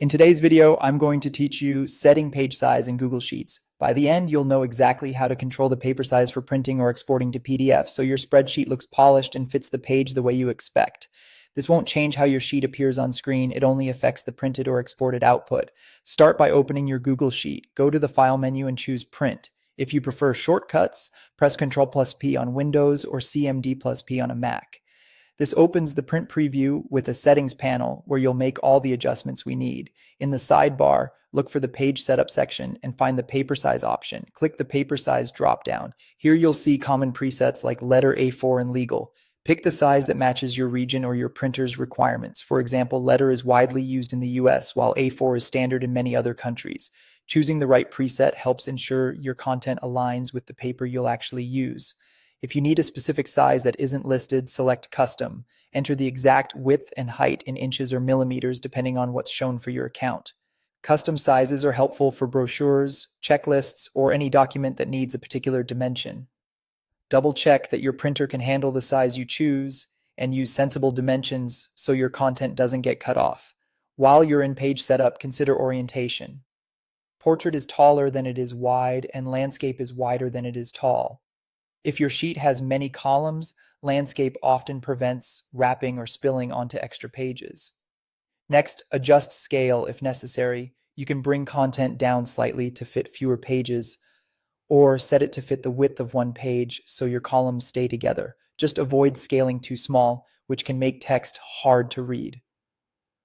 In today's video, I'm going to teach you setting page size in Google Sheets. By the end, you'll know exactly how to control the paper size for printing or exporting to PDF, so your spreadsheet looks polished and fits the page the way you expect. This won't change how your sheet appears on screen, it only affects the printed or exported output. Start by opening your Google Sheet. Go to the File menu and choose Print. If you prefer shortcuts, press Ctrl+P on Windows or CMD+P on a Mac. This opens the print preview with a settings panel where you'll make all the adjustments we need. In the sidebar, look for the page setup section and find the paper size option. Click the paper size dropdown. Here you'll see common presets like letter A4 and legal. Pick the size that matches your region or your printer's requirements. For example, letter is widely used in the US while A4 is standard in many other countries. Choosing the right preset helps ensure your content aligns with the paper you'll actually use. If you need a specific size that isn't listed, select Custom. Enter the exact width and height in inches or millimeters depending on what's shown for your account. Custom sizes are helpful for brochures, checklists, or any document that needs a particular dimension. Double check that your printer can handle the size you choose and use sensible dimensions so your content doesn't get cut off. While you're in page setup, consider orientation. Portrait is taller than it is wide, and landscape is wider than it is tall. If your sheet has many columns, landscape often prevents wrapping or spilling onto extra pages. Next, adjust scale if necessary. You can bring content down slightly to fit fewer pages, or set it to fit the width of one page so your columns stay together. Just avoid scaling too small, which can make text hard to read.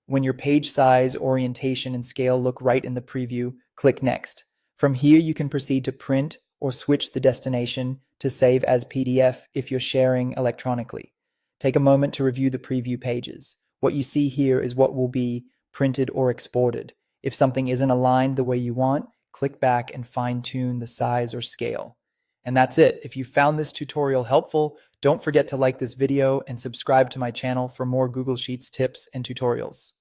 When your page size, orientation, and scale look right in the preview, click Next. From here, you can proceed to print or switch the destination to save as PDF if you're sharing electronically. Take a moment to review the preview pages. What you see here is what will be printed or exported. If something isn't aligned the way you want, click back and fine-tune the size or scale. And that's it. If you found this tutorial helpful, don't forget to like this video and subscribe to my channel for more Google Sheets tips and tutorials.